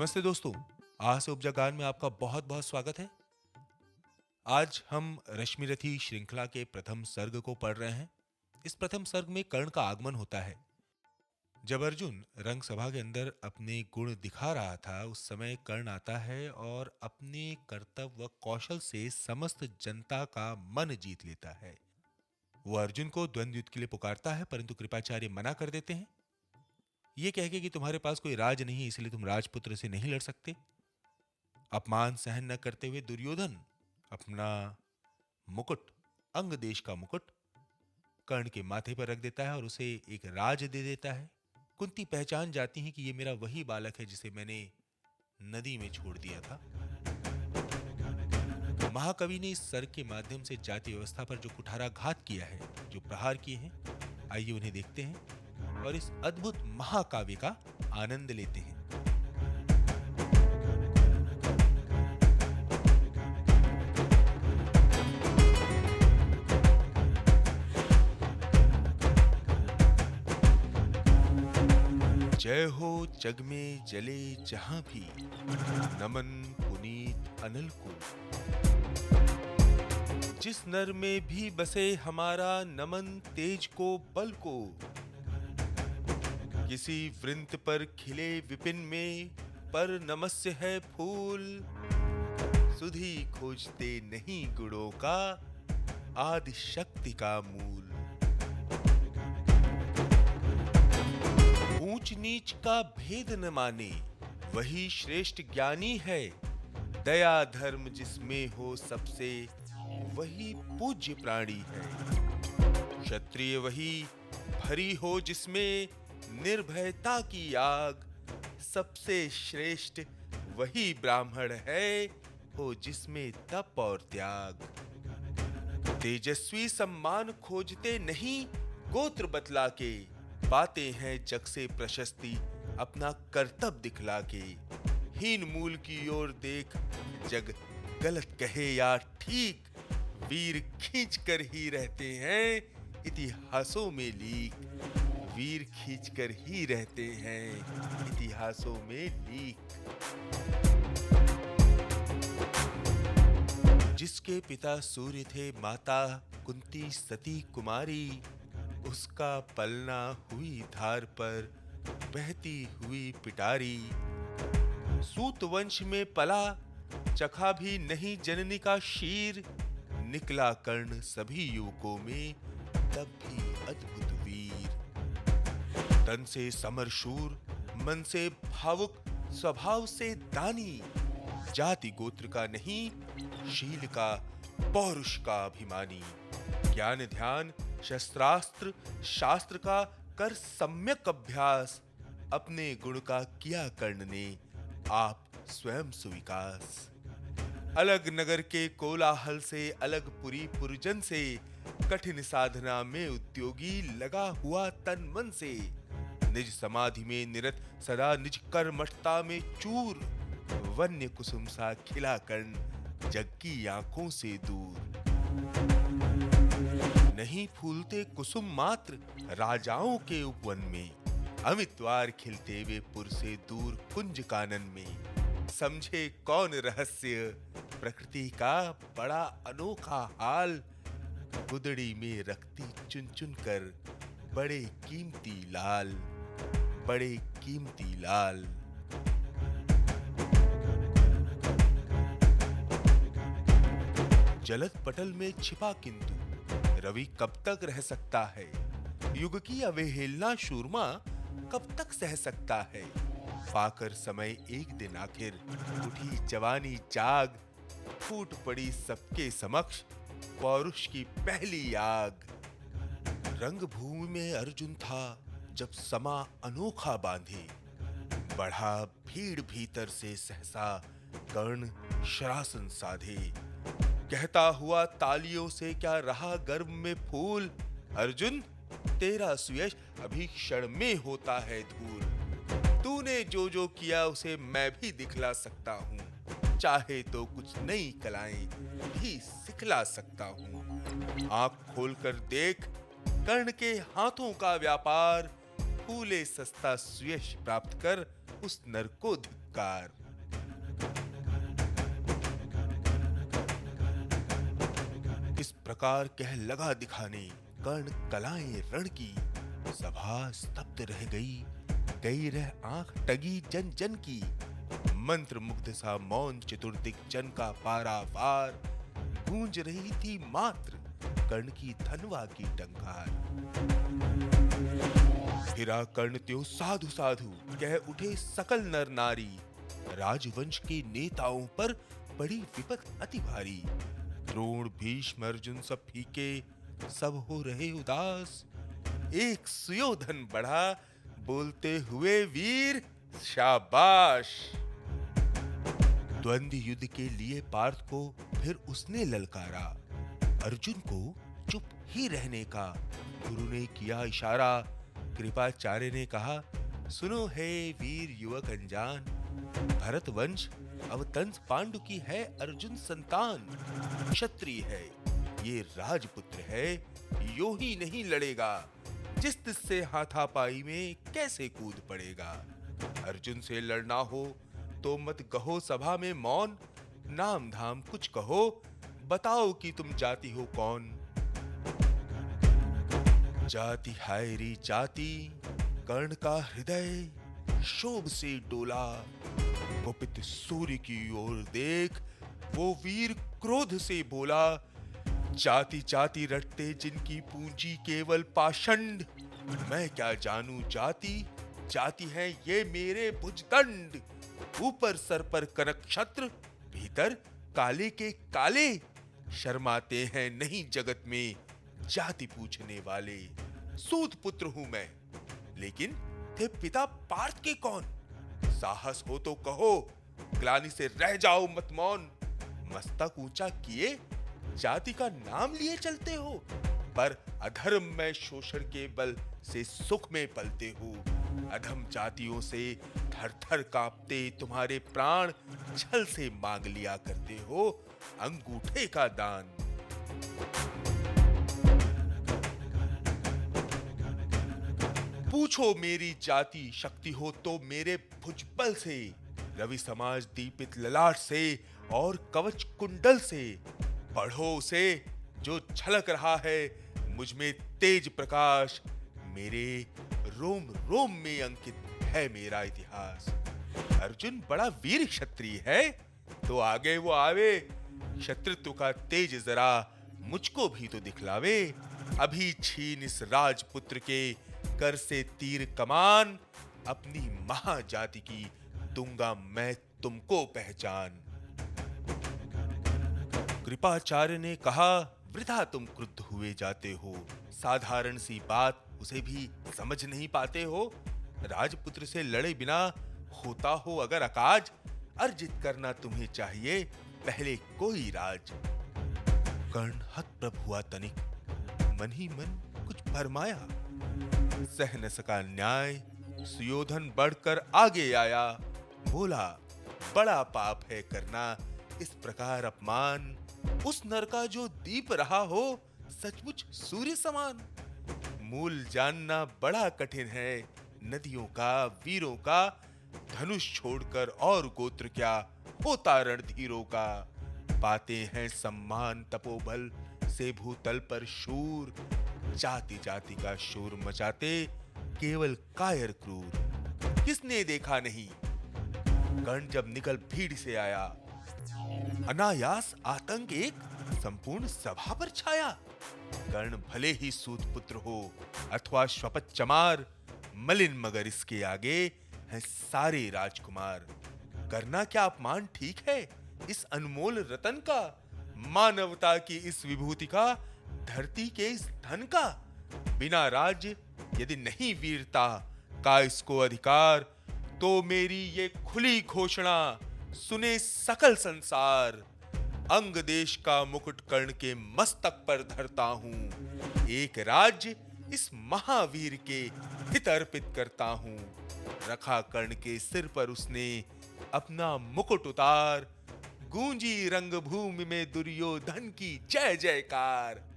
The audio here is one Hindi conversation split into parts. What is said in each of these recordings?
नमस्ते दोस्तों। आज से उपजा गान में आपका बहुत बहुत स्वागत है। आज हम रश्मि रथी श्रृंखला के प्रथम सर्ग को पढ़ रहे हैं। इस प्रथम सर्ग में कर्ण का आगमन होता है। जब अर्जुन रंग सभा के अंदर अपने गुण दिखा रहा था, उस समय कर्ण आता है और अपने कर्तव्य व कौशल से समस्त जनता का मन जीत लेता है। वो अर्जुन को द्वंद्व युद्ध के लिए पुकारता है, परंतु कृपाचार्य मना कर देते हैं, ये कह के कि तुम्हारे पास कोई राज नहीं, इसलिए तुम राजपुत्र से नहीं लड़ सकते। अपमान सहन न करते हुए दुर्योधन अपना मुकुट, अंग देश का मुकुट, कर्ण के माथे पर रख देता है और उसे एक राज दे देता है। कुंती पहचान जाती है कि ये मेरा वही बालक है जिसे मैंने नदी में छोड़ दिया था। महाकवि ने इस सर्ग के माध्यम से जाति व्यवस्था पर जो कुठाराघात किया है, जो प्रहार किए हैं, आइए उन्हें देखते हैं और इस अद्भुत महाकाव्य का आनंद लेते हैं। जय हो जग में जले जहां भी, नमन पुनीत अनल को। जिस नर में भी बसे हमारा, नमन तेज को बल को। किसी वृंत पर खिले विपिन में, पर नमस्य है फूल। सुधी खोजते नहीं गुणों का, आदि शक्ति का मूल। ऊंच नीच का भेद न माने, वही श्रेष्ठ ज्ञानी है। दया धर्म जिसमें हो सबसे, वही पूज्य प्राणी है। क्षत्रिय वही भरी हो जिसमें, निर्भयता की आग। सबसे श्रेष्ठ वही ब्राह्मण है, हो जिसमें तप और त्याग। तेजस्वी सम्मान खोजते नहीं, गोत्र बतला के। पाते हैं जग से प्रशस्ति, अपना कर्तव्य दिखला के। हीन मूल की ओर देख, जग गलत कहे या ठीक। वीर खींच कर ही रहते हैं, इतिहासों में लीक। वीर खींच कर ही रहते हैं, इतिहासों में लीक। जिसके पिता सूर्य थे, माता कुंती सती कुमारी। उसका पलना हुई धार पर, बहती हुई पिटारी। सूत वंश में पला, चखा भी नहीं जननी का शीर। निकला कर्ण सभी युवकों में, तब भी अद्भुत वीर। तन से समरशूर, मन से भावुक, स्वभाव से दानी। जाति गोत्र का नहीं, शील का पौरुष का अभिमानी। ज्ञान ध्यान शस्त्रास्त्र शास्त्र का कर सम्यक अभ्यास। अपने गुण का किया कर्ण ने, आप स्वयं सुविकास। अलग नगर के कोलाहल से, अलग पुरी पुरजन से। कठिन साधना में उद्योगी, लगा हुआ तन मन से। निज समाधि में निरत, सदा निज कर्मठता में चूर। वन्य कुसुम सा खिला कर्ण, जग की आंखों से दूर। नहीं फूलते कुसुम मात्र, राजाओं के उपवन में। अमितवार खिलते वे पुर से दूर, कुंज कानन में। समझे कौन रहस्य, प्रकृति का बड़ा अनोखा हाल। गुदड़ी में रखती चुन चुन कर, बड़े कीमती लाल। बड़े कीमती लाल। जलद पटल में छिपा किंतु, रवि कब तक रह सकता है। युग की अवहेलना शूरमा, कब तक सह सकता है। पाकर समय एक दिन आखिर, उठी जवानी जाग। फूट पड़ी सबके समक्ष, पौरुष की पहली आग। रंगभूमि में अर्जुन था, जब समा अनोखा बांधे। बढ़ा भीड़ भीतर से सहसा, कर्ण शरासन साधे। कहता हुआ तालियों से, क्या रहा गर्भ में फूल। अर्जुन तेरा सुयश अभी क्षण में होता है धूल। तूने जो जो किया उसे मैं भी दिखला सकता हूँ। चाहे तो कुछ नई कलाएं भी सिखला सकता हूँ। आंख खोलकर देख, कर्ण के हाथों का व्यापार। फूले सस्ता सुयश प्राप्त कर, उस नर को धिक्कार। फुत्कार। इस प्रकार कह लगा दिखाने कर्ण कलाएं रण की। सभा स्तब्ध रह गई रह आंख टगी जन जन की। मंत्र मुग्ध सा मौन चतुर्दिक जन का पारावार। गूंज रही थी मात्र कर्ण की धनवा की टंकार। फिरा कर्ण त्यों साधु साधु कह उठे सकल नर नारी। राजवंश के नेताओं पर पड़ी विपत अति भारी। द्रोण भीष्म अर्जुन सब फीके सब हो रहे उदास। एक सुयोधन बढ़ा बोलते हुए वीर शाबाश। द्वंद्व युद्ध के लिए पार्थ को फिर उसने ललकारा। अर्जुन को चुप ही रहने का गुरु ने किया इशारा। कृपाचार्य ने कहा सुनो है वीर युवक अनजान। भरत वंश अवतंस पांडु की है अर्जुन संतान। क्षत्रिय है ये राजपुत्र है यो ही नहीं लड़ेगा। जिस तिससे हाथापाई में कैसे कूद पड़ेगा। अर्जुन से लड़ना हो तो मत कहो सभा में मौन। नाम धाम कुछ कहो बताओ कि तुम जाति हो कौन। जाति हाय री जाति कर्ण का हृदय शोभ से डोला। कुपित सूर्य की ओर देख वो वीर क्रोध से बोला। जाति जाति रटते जिनकी पूंजी केवल पाषंड। मैं क्या जानू जाति जाति है ये मेरे भुजदंड। ऊपर सर पर कनक छत्र भीतर काले के काले। शर्माते हैं नहीं जगत में जाति पूछने वाले। सूत पुत्र हूं मैं लेकिन थे पिता पार्थ के कौन। साहस हो तो कहो ग्लानि से रह जाओ मत मौन। मस्तक ऊंचा किए जाति का नाम लिए चलते हो। पर अधर्म में शोषण के बल से सुख में पलते हो। अधम जातियों से थर थर कांपते तुम्हारे प्राण। छल से मांग लिया करते हो अंगूठे का दान। पूछो मेरी जाति शक्ति हो तो मेरे भुजबल से। रवि समाज दीपित ललाट से और कवच कुंडल से। पढ़ो उसे जो झलक रहा है मुझ में तेज प्रकाश। मेरे रोम रोम में अंकित है मेरा इतिहास। अर्जुन बड़ा वीर क्षत्रिय है तो आगे वो आवे। शत्रुत्व का तेज जरा मुझको भी तो दिखलावे। अभी छीन इस राजपुत्र के कर से तीर कमान। अपनी महाजाति की दूंगा मैं तुमको पहचान। कृपाचार्य ने कहा वृथा तुम क्रुद्ध हुए जाते हो। साधारण सी बात उसे भी समझ नहीं पाते हो। राजपुत्र से लड़े बिना होता हो अगर अकाज। अर्जित करना तुम्हें चाहिए पहले कोई राज। कर्ण हतप्रभ हुआ तनिक मन ही मन कुछ फरमाया। सह न सका न्याय सुयोधन बढ़कर आगे आया। बोला बड़ा पाप है करना इस प्रकार अपमान। उस नर का जो दीप रहा हो सचमुच सूर्य समान। मूल जानना बड़ा कठिन है नदियों का वीरों का। धनुष छोड़कर और गोत्र क्या होता रणधीरों का। पाते हैं सम्मान तपोबल से भूतल पर शूर। जाति जाति का शोर मचाते केवल कायर क्रूर। किसने देखा नहीं कर्ण जब निकल भीड़ से आया। अनायास आतंक एक संपूर्ण सभा पर छाया। कर्ण भले ही सूत पुत्र हो अथवा श्वपत चमार। मलिन मगर इसके आगे हैं सारे राजकुमार। करना क्या अपमान ठीक है इस अनमोल रतन का। मानवता की इस विभूति का धरती के इस धन का। बिना राज्य यदि नहीं वीरता का इसको अधिकार। तो मेरी ये खुली घोषणा सुने सकल संसार। अंग देश का मुकुट कर्ण के मस्तक पर धरता हूं। एक राज्य इस महावीर के हित अर्पित करता हूं। रखा कर्ण के सिर पर उसने अपना मुकुट उतार। गूंजी रंगभूमि में दुर्योधन की जय जयकार।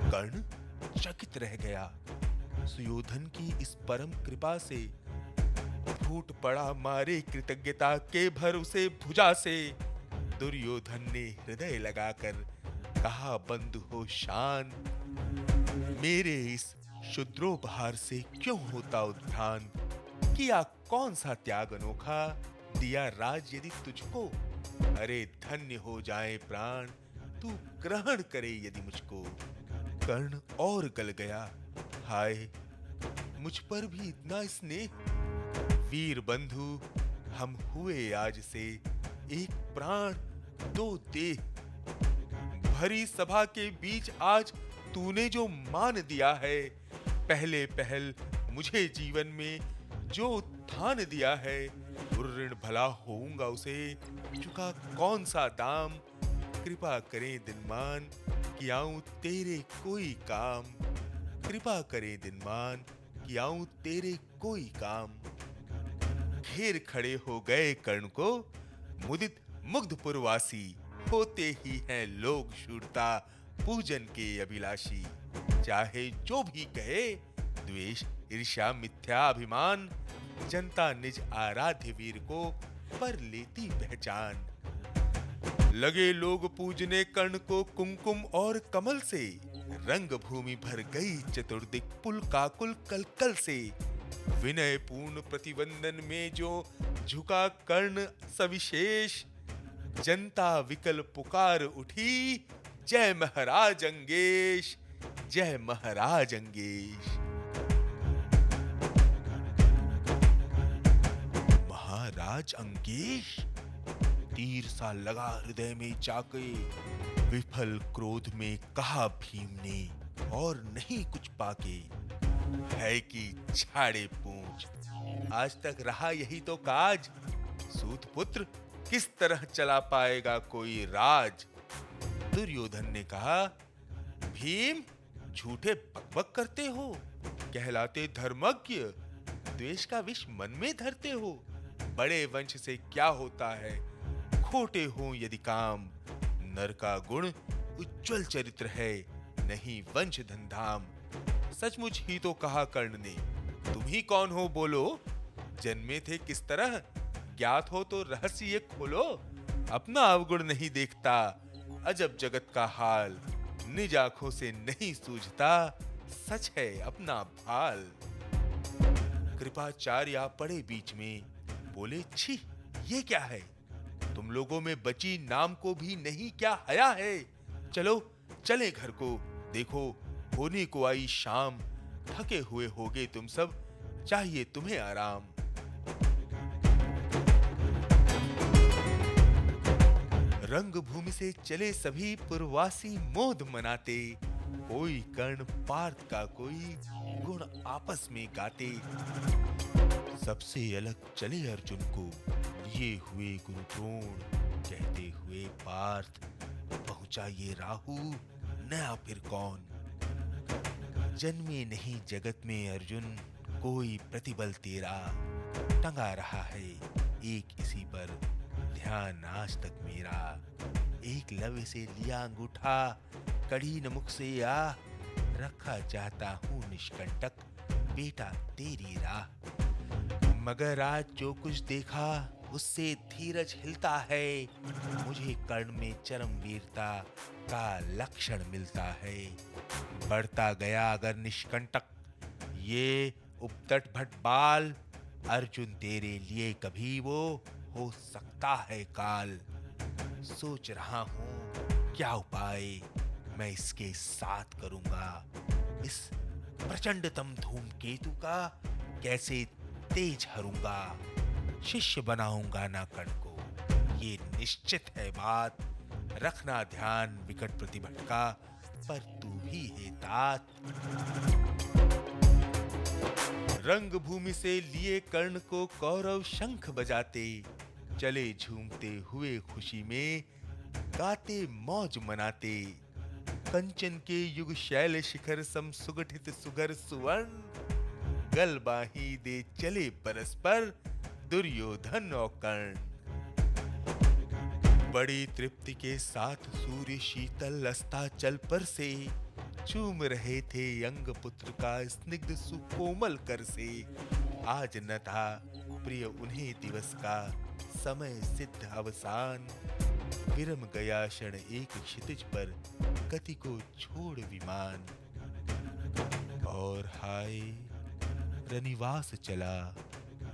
कर्ण चकित रह गया सुयोधन की इस परम कृपा से फूट पड़ा मारे कृतज्ञता के भरोसे भुजा से। दुर्योधन ने हृदय लगाकर कहा बंधु हो शान, मेरे इस शुद्रोपहार से क्यों होता उद्धान। किया कौन सा त्याग अनोखा, दिया राज यदि तुझको। अरे धन्य हो जाए प्राण, तू ग्रहण करे यदि मुझको। कर्ण और गल गया, हाय मुझ पर भी इतना स्नेह। वीर बंधु हम हुए आज से एक प्राण दो देह। भरी सभा के बीच आज तूने जो मान दिया है, पहले पहल मुझे जीवन में जो उत्थान दिया है, ऋण भला होऊंगा उसे चुका कौन सा दाम। कृपा करें दिनमान कि आऊं तेरे कोई काम। कृपा करें दिनमान कि आऊं तेरे कोई काम। घेर खड़े हो गए कर्ण को मुदित मुग्धपुरवासी। होते ही हैं लोग शूरता पूजन के अभिलाषी। चाहे जो भी कहे द्वेष ईर्ष्या मिथ्या अभिमान, जनता निज आराध्य वीर को पर लेती पहचान। लगे लोग पूजने कर्ण को कुमकुम और कमल से। रंग भूमि भर गई चतुर्दिक पुलकाकुल कलकल से। विनय पूर्ण प्रतिवंदन में जो झुका कर्ण सविशेष। जनता विकल पुकार उठी, जय महाराज अंगेश, जय महाराज अंगेश। महाराज अंगेश, तीर सा लगा हृदय में जाके। विफल क्रोध में कहा भीम ने और नहीं कुछ पाके। है कि छाड़े पूंछ, आज तक रहा यही तो काज। सूत पुत्र किस तरह चला पाएगा कोई राज। दुर्योधन ने कहा, भीम झूठे बकबक करते हो, कहलाते धर्मज्ञ। द्वेष का विष मन में धरते हो, बड़े वंश से क्या होता है। खोटे हो यदि काम, नर का गुण उज्जवल चरित्र है, नहीं वंश धनधाम। सचमुच ही तो कहा कर्ण ने, तुम ही कौन हो बोलो। जन्मे थे किस तरह, ज्ञात हो तो रहस्य ये खोलो। अपना अवगुण नहीं देखता, अजब जगत का हाल। निज आंखों से नहीं सूझता, सच है अपना भाल। कृपाचार्य पड़े बीच में, बोले छी ये क्या है। तुम लोगों में बची नाम को भी नहीं क्या हया है। चलो चले घर को, देखो होने को आई शाम। थके हुए होगे तुम सब, चाहिए तुम्हें आराम। रंग भूमि से चले सभी पुरवासी मोद मनाते। कोई कर्ण पार्थ का कोई गुण आपस में गाते। सबसे अलग चले अर्जुन को लिए हुए गुरु द्रोण। कहते हुए पार्थ, पहुंचा ये राहु नया फिर कौन। जन्मे नहीं जगत में अर्जुन, कोई प्रतिबल तेरा। टंगा रहा है एक इसी पर ध्यान आज तक मेरा। एक लवे से लिया अंगूठा, कड़ी न मुख से आ। रखा चाहता हूँ निष्कंटक बेटा तेरी राह। मगर आज जो कुछ देखा उससे धीरज हिलता है। मुझे कर्ण में चरम वीरता का लक्षण मिलता है। बढ़ता गया अगर निष्कंटक ये उपतट भट बाल। अर्जुन तेरे लिए कभी वो हो सकता है काल। सोच रहा हूँ क्या उपाय मैं इसके साथ करूंगा। इस प्रचंडतम धूमकेतु का कैसे तेज हरूंगा। शिष्य बनाऊंगा ना कर्ण को, ये निश्चित है बात। रखना ध्यान विकट प्रतिभट का, पर तू भी है तात। रंग भूमि से लिए कर्ण को कौरव शंख बजाते। चले झूमते हुए खुशी में, गाते मौज मनाते। कंचन के युग शैल शिखर सम सुगठित सुगर सुवर्ण। गल बाही दे चले परस्पर दुर्योधन और कर्ण। बड़ी तृप्ति के साथ सूर्य शीतल अस्ताचल पर से चूम रहे थे अंग पुत्र का स्निग्ध सुकोमल कर से। आज न था प्रिय उन्हें दिवस का समय सिद्ध अवसान। विरम गया क्षण एक क्षितिज पर गति को छोड़ विमान। और हाय रनिवास चला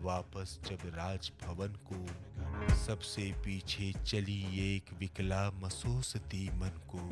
वापस जब राजभवन को। सबसे पीछे चली एक विकला मसोसती मन को।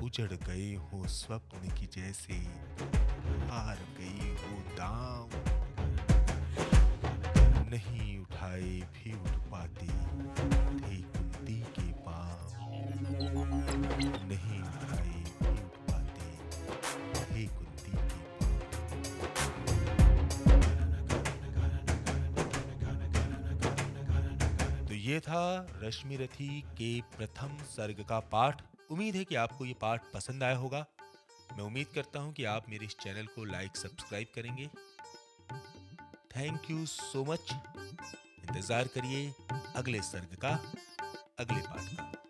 उजड़ गए हो स्वप्न की जैसे हार गई हो दाम। नहीं उठाए भी उठ पाते थे कुंती के पांव। नहीं उठाए भी उठ पाते थे कुंती के पांव। तो ये था रश्मि रथी के प्रथम सर्ग का पाठ। उम्मीद है कि आपको ये पाठ पसंद आया होगा। मैं उम्मीद करता हूँ कि आप मेरे इस चैनल को लाइक सब्सक्राइब करेंगे। Thank you so much. इंतजार करिए अगले सर्ग का, अगले पाठ का।